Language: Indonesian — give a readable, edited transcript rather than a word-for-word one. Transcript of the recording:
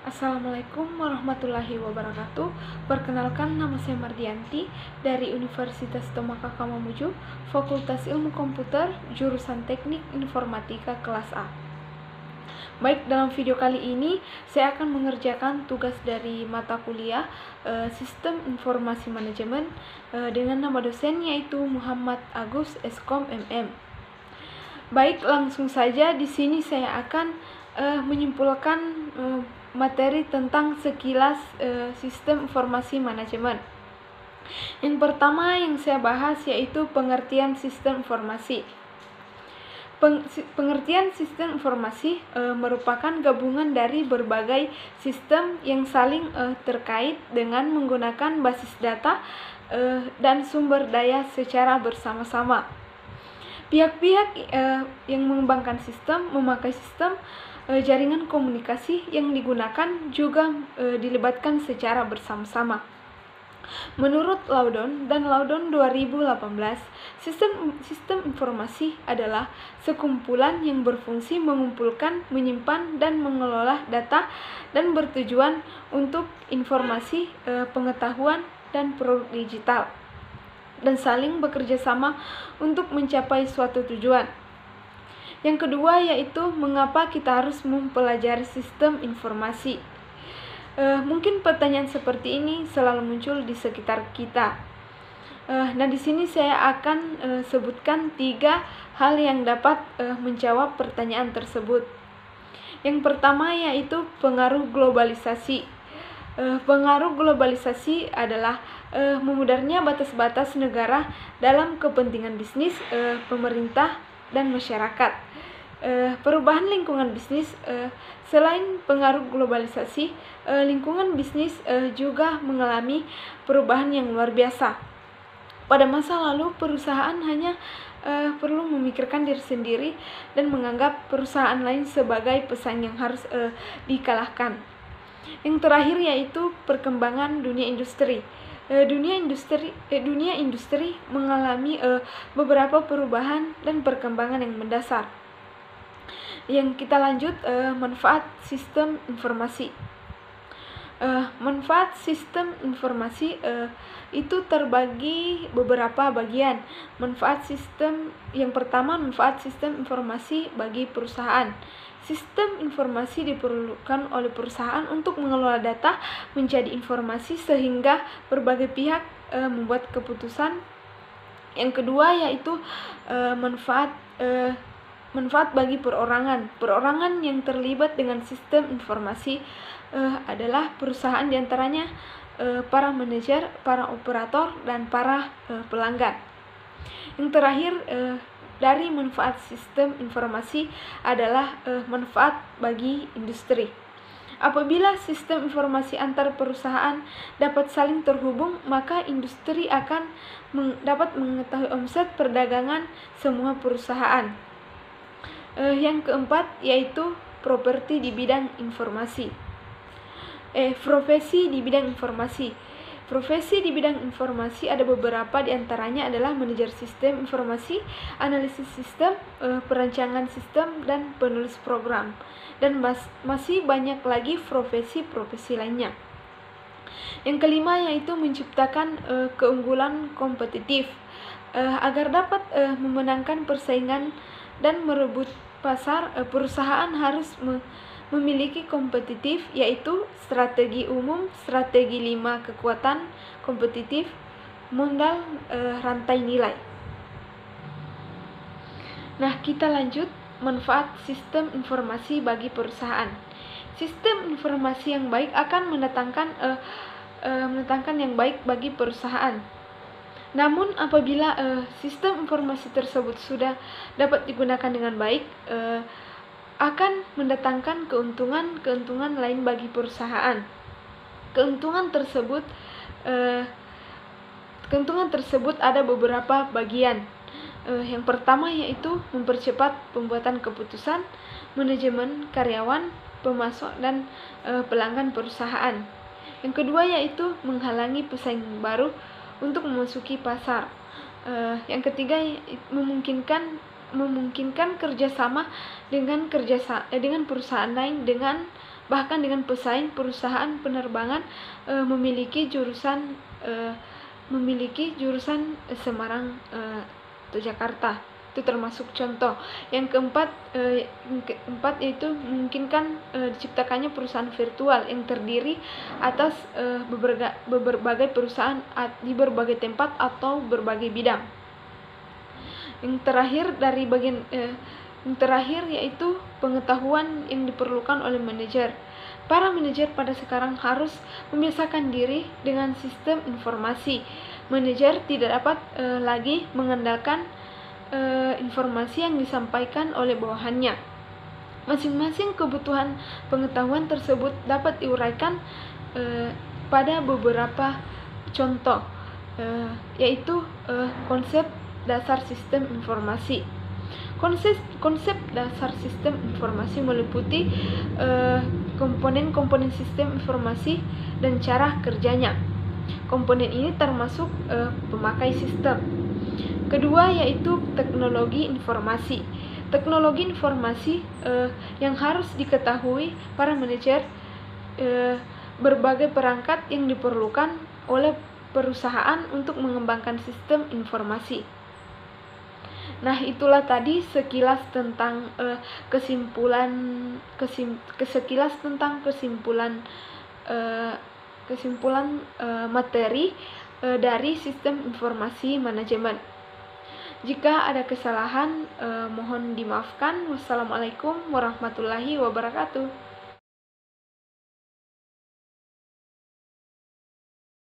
Assalamualaikum warahmatullahi wabarakatuh. Perkenalkan, nama saya Mardianti dari Universitas Tomaka Mamuju, Fakultas Ilmu Komputer, jurusan Teknik Informatika kelas A. Baik, dalam video kali ini saya akan mengerjakan tugas dari mata kuliah Sistem Informasi Manajemen dengan nama dosen yaitu Muhammad Agus Eskom MM. Baik, langsung saja di sini saya akan menyimpulkan materi tentang sekilas sistem informasi manajemen. Yang pertama yang saya bahas yaitu pengertian sistem informasi. Pengertian sistem informasi merupakan gabungan dari berbagai sistem yang saling terkait dengan menggunakan basis data dan sumber daya secara bersama-sama. Pihak-pihak yang mengembangkan sistem memakai sistem jaringan komunikasi yang digunakan juga dilibatkan secara bersama-sama. Menurut Laudon dan Laudon 2018, sistem informasi adalah sekumpulan yang berfungsi mengumpulkan, menyimpan, dan mengelola data dan bertujuan untuk informasi, pengetahuan, dan produk digital, dan saling bekerja sama untuk mencapai suatu tujuan. Yang kedua yaitu mengapa kita harus mempelajari sistem informasi. Mungkin pertanyaan seperti ini selalu muncul di sekitar kita. Nah, di sini saya akan sebutkan 3 hal yang dapat menjawab pertanyaan tersebut. Yang pertama yaitu pengaruh globalisasi. Pengaruh globalisasi adalah memudarnya batas-batas negara dalam kepentingan bisnis, pemerintah, dan masyarakat. Perubahan lingkungan bisnis. Selain pengaruh globalisasi, lingkungan bisnis juga mengalami perubahan yang luar biasa. Pada masa lalu, perusahaan hanya perlu memikirkan diri sendiri dan menganggap perusahaan lain sebagai pesaing yang harus dikalahkan. Yang terakhir yaitu perkembangan dunia industri. Dunia industri mengalami beberapa perubahan dan perkembangan yang mendasar. Yang kita lanjut, manfaat sistem informasi. Manfaat sistem informasi itu terbagi beberapa bagian. Yang pertama, manfaat sistem informasi bagi perusahaan. Sistem informasi diperlukan oleh perusahaan untuk mengelola data menjadi informasi sehingga berbagai pihak membuat keputusan. Yang kedua yaitu manfaat bagi perorangan. Perorangan yang terlibat dengan sistem informasi adalah perusahaan, diantaranya para manajer, para operator, dan para pelanggan. Yang terakhir dari manfaat sistem informasi adalah manfaat bagi industri. Apabila sistem informasi antar perusahaan dapat saling terhubung, maka industri akan dapat mengetahui omset perdagangan semua perusahaan. Yang keempat yaitu properti di bidang informasi. Profesi di bidang informasi. Profesi di bidang informasi ada beberapa, diantaranya adalah manajer sistem informasi, analisis sistem, perancangan sistem, dan penulis program. Dan masih banyak lagi profesi-profesi lainnya. Yang kelima yaitu menciptakan keunggulan kompetitif. Agar dapat memenangkan persaingan dan merebut pasar, perusahaan harus memiliki kompetitif, yaitu strategi umum, strategi 5 kekuatan kompetitif, modal, rantai nilai. Nah, kita lanjut manfaat sistem informasi bagi perusahaan. Sistem informasi yang baik akan mendatangkan yang baik bagi perusahaan. Namun apabila sistem informasi tersebut sudah dapat digunakan dengan baik, akan mendatangkan keuntungan lain bagi perusahaan. Keuntungan tersebut ada beberapa bagian. Yang pertama yaitu mempercepat pembuatan keputusan, manajemen karyawan, pemasok, dan pelanggan perusahaan. Yang kedua yaitu menghalangi pesaing baru untuk memasuki pasar. Yang ketiga, memungkinkan kerjasama dengan perusahaan lain dengan bahkan dengan pesaing perusahaan penerbangan memiliki jurusan Semarang atau Jakarta. Itu termasuk contoh. Yang keempat yaitu memungkinkan diciptakannya perusahaan virtual yang terdiri atas berbagai perusahaan di berbagai tempat atau berbagai bidang. Yang terakhir yaitu pengetahuan yang diperlukan oleh manajer. Para manajer pada sekarang harus membiasakan diri dengan sistem informasi. Manajer tidak dapat lagi mengandalkan informasi yang disampaikan oleh bawahannya. Masing-masing kebutuhan pengetahuan tersebut dapat diuraikan pada beberapa contoh, yaitu konsep dasar sistem informasi. Konsep dasar sistem informasi meliputi komponen-komponen sistem informasi dan cara kerjanya. Komponen ini termasuk pemakai sistem. Kedua yaitu teknologi informasi. Teknologi informasi yang harus diketahui para manajer, berbagai perangkat yang diperlukan oleh perusahaan untuk mengembangkan sistem informasi. Nah, itulah tadi sekilas tentang kesimpulan materi dari sistem informasi manajemen. Jika ada kesalahan, mohon dimaafkan. Wassalamualaikum warahmatullahi wabarakatuh.